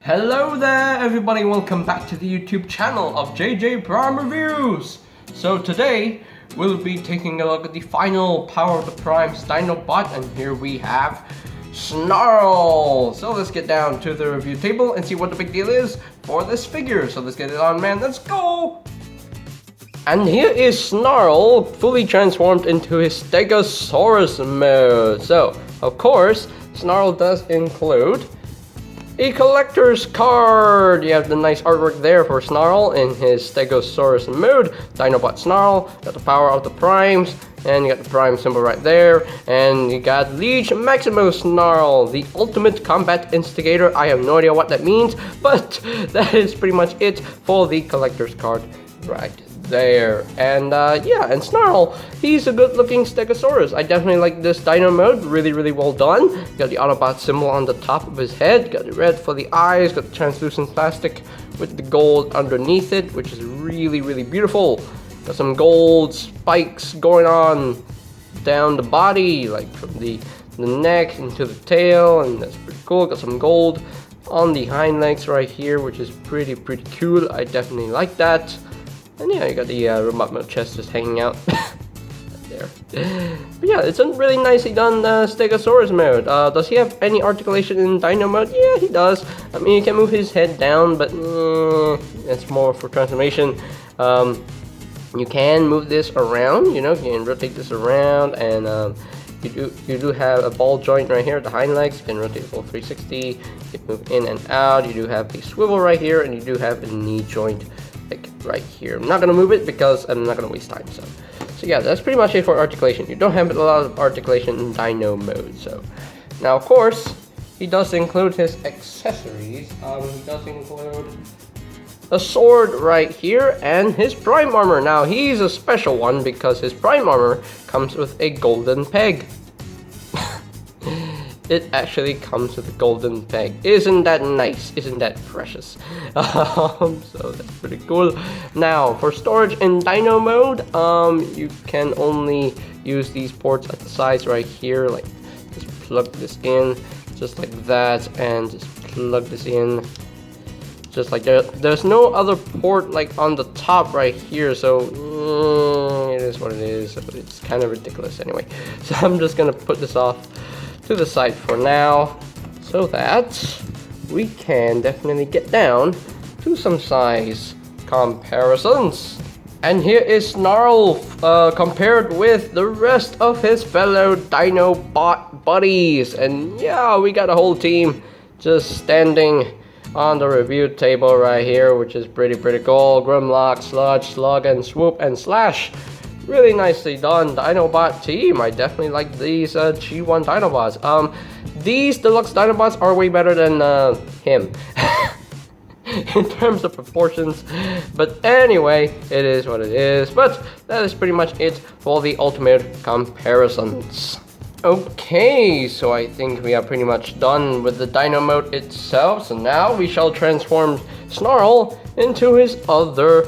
Hello there everybody, welcome back to the YouTube channel of JJ Prime Reviews. So today we'll be taking a look at the final Power of the Primes Dinobot, and here we have Snarl. So let's get down to the review table and see what the big deal is for this figure. So let's get it on, man, let's go! And here is Snarl fully transformed into his Stegosaurus mode. So of course Snarl does include a collector's card. You have the nice artwork there for Snarl in his Stegosaurus mode. Dinobot Snarl, got the power of the primes, and you got the prime symbol right there. And you got Liege Maximus Snarl, the ultimate combat instigator. I have no idea what that means, but that is pretty much it for the collector's card right there. And yeah, and Snarl, he's a good looking Stegosaurus. I definitely like this dino mode, really well done. Got the Autobot symbol on the top of his head, got the red for the eyes, got the translucent plastic with the gold underneath it, which is really beautiful. Got some gold spikes going on down the body, like from the neck into the tail, and that's pretty cool. Got some gold on the hind legs right here, which is pretty cool. I definitely like that. And yeah, you got the robot mode chest just hanging out there. But yeah, it's a really nicely done Stegosaurus mode. Does he have any articulation in Dino mode? Yeah, he does. I mean, you can move his head down, but it's more for transformation. You can move this around, you know, you can rotate this around, and you do have a ball joint right here at the hind legs. You can rotate the full 360, you can move in and out. You do have a swivel right here, and you do have a knee joint like right here. I'm not gonna move it because I'm not gonna waste time. So yeah, that's pretty much it for articulation. You don't have a lot of articulation in Dino mode. So now, of course, he does include his accessories. He does include a sword right here and his prime armor. Now he's a special one because his prime armor comes with a golden peg. It actually comes with a golden peg. Isn't that nice? Isn't that precious? So that's pretty cool. Now, for storage in Dino mode, you can only use these ports at the sides right here. Like, just plug this in, just like that, and just plug this in, just like that. There's no other port like on the top right here, so it is what it is. It's kind of ridiculous anyway. So I'm just gonna put this off to the side for now, so that we can definitely get down to some size comparisons. And here is Snarl compared with the rest of his fellow Dinobot buddies. And yeah, we got a whole team just standing on the review table right here, which is pretty cool. Grimlock, Sludge, Slug, and Swoop, and Slash. Really nicely done, Dinobot team. I definitely like these G1 Dinobots. These Deluxe Dinobots are way better than him in terms of proportions. But anyway, it is what it is. But that is pretty much it for the ultimate comparisons. Okay, so I think we are pretty much done with the Dino mode itself. So now we shall transform Snarl into his other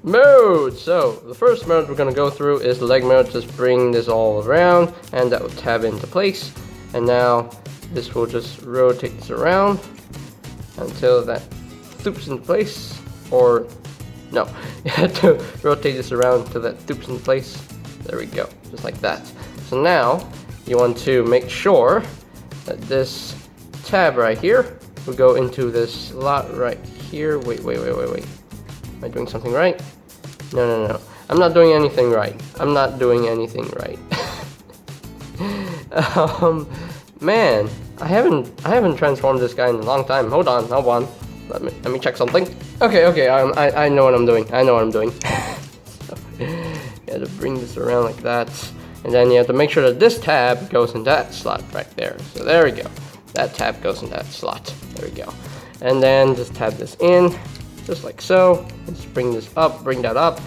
mode. So the first mode we're gonna go through is leg mode. Just bring this all around, and that will tab into place. And now this will just rotate this around until that thoops into place. Or no, you have to rotate this around until that thoops into place. There we go, just like that. So now you want to make sure that this tab right here will go into this slot right here. Wait. Am I doing something right? No. I'm not doing anything right. Man, I haven't transformed this guy in a long time. Hold on. Let me check something. Okay. I know what I'm doing. So, you have to bring this around like that, and then you have to make sure that this tab goes in that slot right there. So there we go. That tab goes in that slot. There we go. And then just tab this in, just like so. Let's bring this up, bring that up,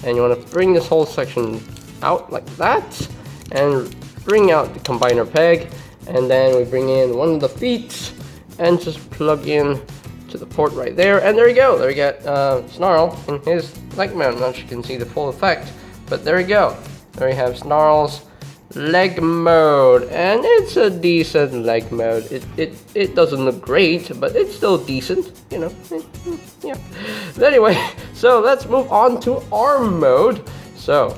and you want to bring this whole section out like that, and bring out the combiner peg, and then we bring in one of the feet, and just plug in to the port right there, and there we go. There we get Snarl in his leg mount. Not sure you can see the full effect, but there we go. There we have Snarl's leg mode, and it's a decent leg mode. It doesn't look great, but it's still decent, you know. Yeah. But anyway, so let's move on to arm mode. So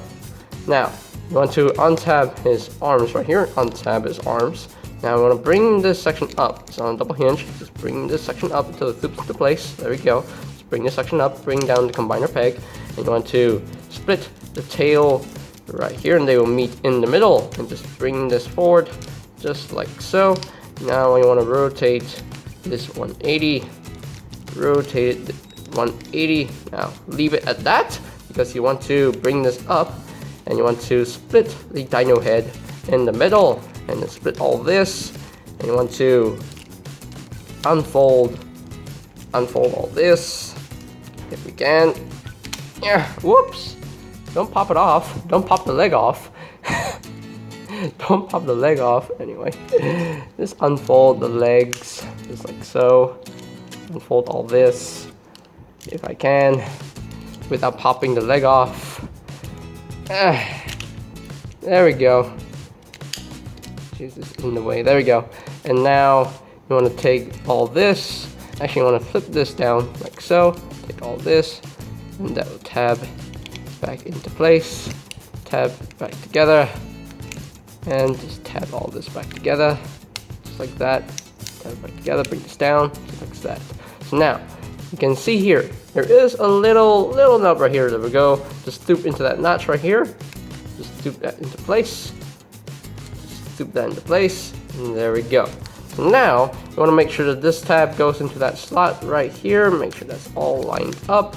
now you want to untab his arms right here. Untab his arms. Now I want to bring this section up. It's on a double hinge. Just bring this section up until it flips into place. There we go. Just bring this section up. Bring down the combiner peg, and you want to split the tail right here, and they will meet in the middle, and just bring this forward just like so. Now you want to rotate this 180, rotate it 180. Now leave it at that, because you want to bring this up and you want to split the dino head in the middle, and then split all this, and you want to unfold all this if we can. Yeah, whoops. Don't pop it off. Don't pop the leg off. Don't pop the leg off. Anyway, just unfold the legs just like so. Unfold all this if I can without popping the leg off. There we go. Jesus, in the way. There we go. And now you want to take all this. Actually, you want to flip this down like so. Take all this, and that will tab back into place, tab back together, and just tab all this back together, just like that. Tab back together, bring this down, just like that. So now, you can see here, there is a little nub right here. There we go. Just stoop into that notch right here. Just stoop that into place. Just stoop that into place, and there we go. So now, you want to make sure that this tab goes into that slot right here. Make sure that's all lined up,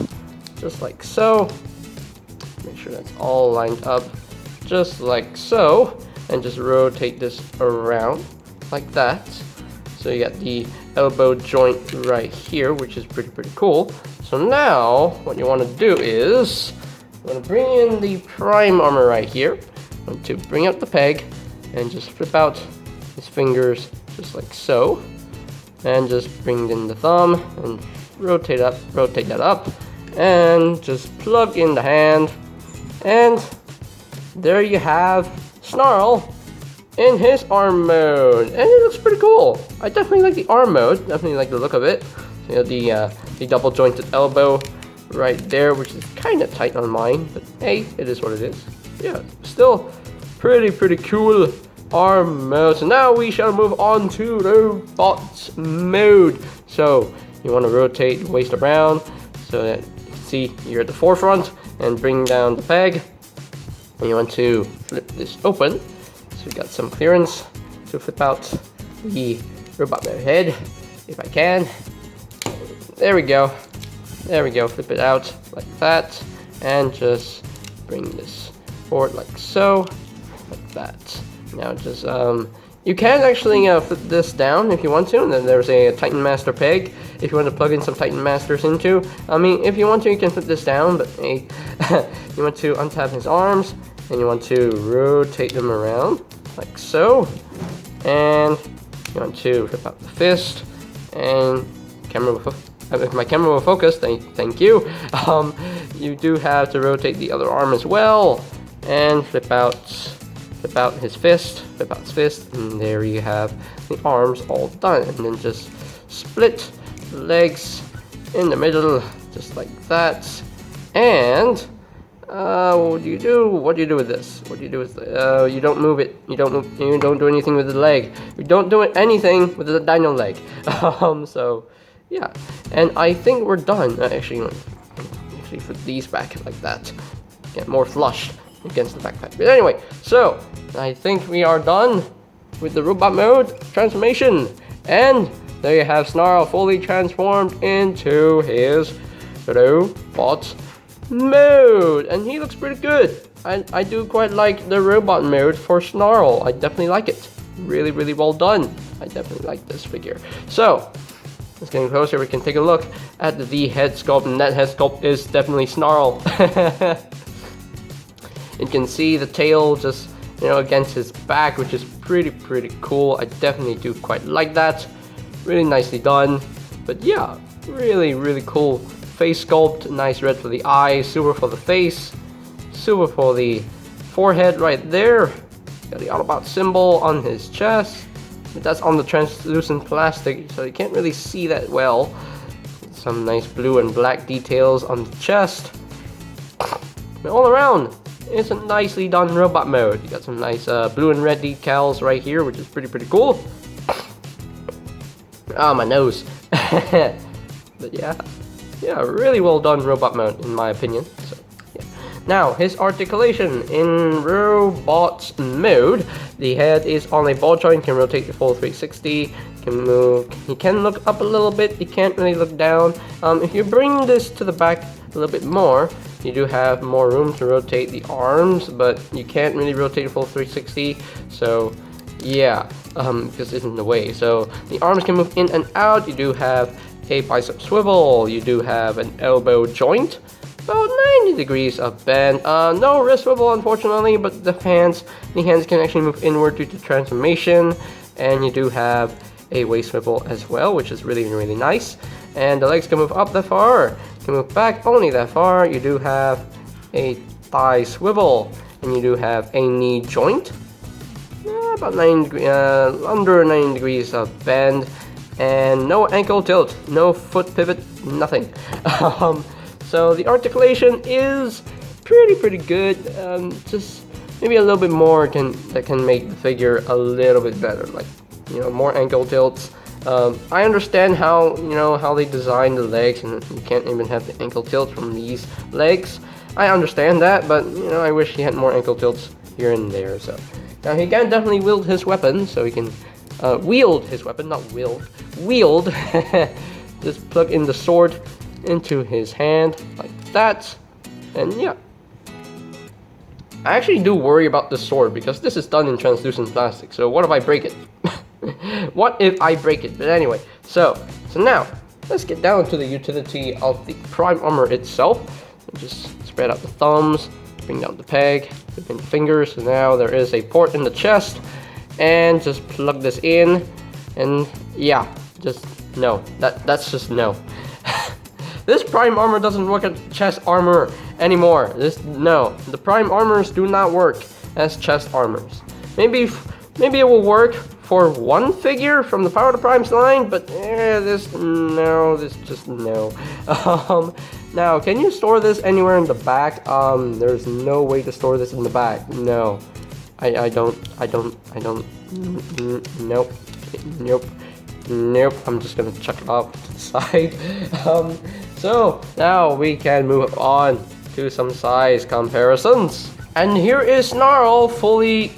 just like so. Make sure that's all lined up just like so, and just rotate this around like that. So you got the elbow joint right here, which is pretty cool. So now what you want to do is you want to bring in the prime armor right here. You want to bring up the peg and just flip out his fingers just like so, and just bring in the thumb and rotate that up, and just plug in the hand. And there you have Snarl in his arm mode, and it looks pretty cool. I definitely like the arm mode, definitely like the look of it. So you know, the double jointed elbow right there, which is kind of tight on mine, but hey, it is what it is. Yeah, still pretty cool arm mode. So now we shall move on to robot mode. So you want to rotate the waist around so that you can see you're at the forefront, and bring down the peg, and you want to flip this open so you got some clearance to flip out the robot mode head if I can. There we go, flip it out like that, and just bring this forward like so, like that. Now just you can actually flip this down if you want to, and then there's a Titan Master peg if you want to plug in some Titan Masters into. I mean, if you want to, you can flip this down, but hey, you want to untap his arms, and you want to rotate them around like so, and you want to flip out the fist, and if my camera will focus, thank you. You do have to rotate the other arm as well, and flip out his fist, and there you have the arms all done. And then just split the legs in the middle, just like that. And what do you do? What do you do with this? What do you do with you don't move it. You don't do anything with the leg. You don't do anything with the dino leg. So yeah, and I think we're done. Actually put these back like that. Get more flush against the backpack. But anyway, so I think we are done with the robot mode transformation, and there you have Snarl fully transformed into his robot mode, and he looks pretty good. I do quite like the robot mode for Snarl. I definitely like it. Really well done. I definitely like this figure. So let's get closer. We can take a look at the head sculpt, and that head sculpt is definitely Snarl. You can see the tail just, you know, against his back, which is pretty cool. I definitely do quite like that. Really nicely done. But yeah, really cool face sculpt. Nice red for the eyes, super for the face, super for the forehead right there. Got the Autobot symbol on his chest. But that's on the translucent plastic, so you can't really see that well. Some nice blue and black details on the chest. But all around, it's a nicely done robot mode. You got some nice blue and red decals right here, which is pretty cool. Ah, my nose. But yeah, really well done robot mode in my opinion. So, yeah. Now his articulation in robots mode. The head is on a ball joint, can rotate the full 360, can move. He can look up a little bit. He can't really look down. If you bring this to the back a little bit more, you do have more room to rotate the arms, but you can't really rotate the full 360. So yeah, because it's in the way. So the arms can move in and out. You do have a bicep swivel. You do have an elbow joint. About 90 degrees of bend. No wrist swivel unfortunately, but the hands can actually move inward due to transformation. And you do have a waist swivel as well, which is really nice. And the legs can move up that far, can move back only that far. You do have a thigh swivel, and you do have a knee joint. About under 90 degrees of bend, and no ankle tilt, no foot pivot, nothing. So the articulation is pretty good. Just maybe a little bit more that can make the figure a little bit better, like more ankle tilts. I understand how how they design the legs, and you can't even have the ankle tilt from these legs. I understand that, but I wish he had more ankle tilts here and there. So now he can definitely wield his weapon, so he can wield his weapon, not wield, wield. Just plug in the sword into his hand like that, and yeah. I actually do worry about the sword because this is done in translucent plastic. So what if I break it? What if I break it? But anyway, so now let's get down to the utility of the Prime Armor itself. Just spread out the thumbs, bring down the peg, put in the fingers. So now there is a port in the chest, and just plug this in, and yeah, just no. That's just no. This Prime Armor doesn't work as chest armor anymore. No, the Prime Armors do not work as chest armors. Maybe it will work for one figure from the Power of the Primes line, but this just no. Now, can you store this anywhere in the back? There's no way to store this in the back. No, I don't. Nope. I'm just gonna chuck it off to the side. So now we can move on to some size comparisons. And here is Snarl fully.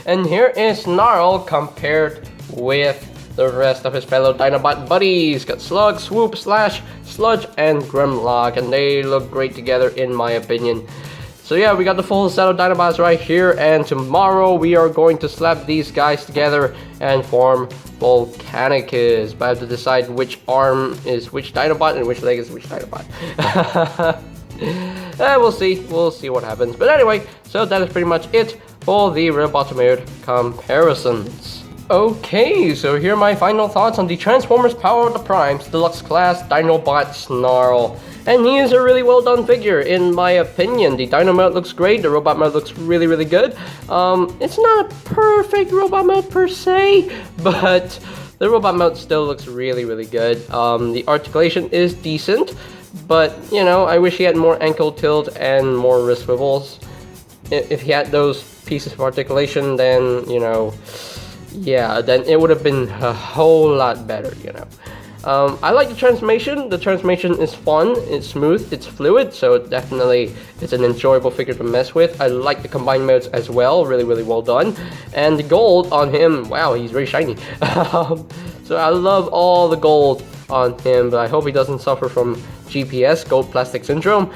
And here is Snarl compared with the rest of his fellow Dinobot buddies. Got Slug, Swoop, Slash, Sludge, and Grimlock, and they look great together in my opinion. So yeah, we got the full set of Dinobots right here, and tomorrow we are going to slap these guys together and form Volcanicus. But I have to decide which arm is which Dinobot and which leg is which Dinobot. We'll see what happens. But anyway, so that is pretty much it for the robot mode comparisons. Okay, so here are my final thoughts on the Transformers Power of the Primes Deluxe Class Dinobot Snarl. And he is a really well done figure in my opinion. The Dino mode looks great, the robot mode looks really good. It's not a perfect robot mode per se, but the robot mode still looks really good. The articulation is decent, but I wish he had more ankle tilt and more wrist swivels. If he had those pieces of articulation, then yeah, then it would have been a whole lot better, I like the transformation. The transformation is fun, it's smooth, it's fluid, so definitely it's an enjoyable figure to mess with. I like the combined modes as well, really well done. And the gold on him, wow, he's very shiny. So I love all the gold on him, but I hope he doesn't suffer from GPS, gold plastic syndrome.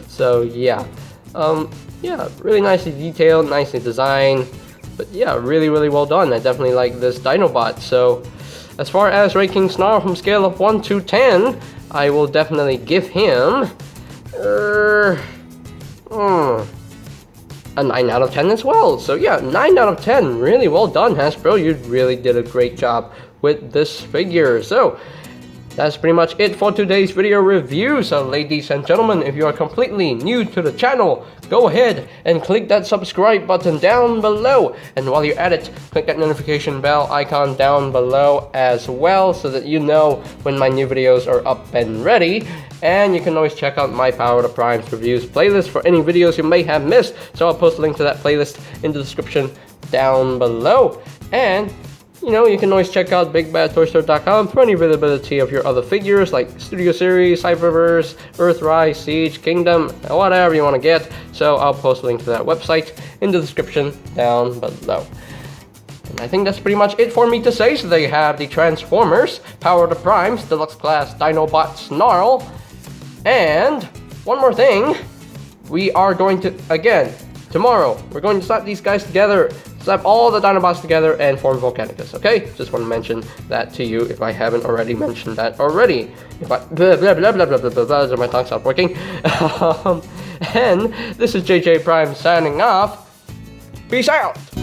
So yeah, yeah, really nicely detailed, nicely designed, but yeah, really well done. I definitely like this Dinobot. So as far as ranking Snarl from scale of 1 to 10, I will definitely give him a 9 out of 10 as well. So yeah, 9 out of 10. Really well done, Hasbro. You really did a great job with this figure. So that's pretty much it for today's video review. So ladies and gentlemen, if you are completely new to the channel, go ahead and click that subscribe button down below. And while you're at it, click that notification bell icon down below as well, so that you know when my new videos are up and ready. And you can always check out my Power the Primes reviews playlist for any videos you may have missed. So I'll post a link to that playlist in the description down below. And you know, you can always check out BigBadToyStore.com for any availability of your other figures like Studio Series, Cyberverse, Earthrise, Siege, Kingdom, whatever you want to get. So I'll post a link to that website in the description down below. And I think that's pretty much it for me to say. So there you have the Transformers, Power the Primes, Deluxe Class Dinobot Snarl. And one more thing, we are going to, again, tomorrow, we're going to slap these guys together. Slap all the Dinobots together and form Volcanicus, okay? Just want to mention that to you if I haven't already mentioned that already. If I blah blah blah blah blah blah blah blah, my tongue stopped working. And this is JJ Prime signing off. Peace out!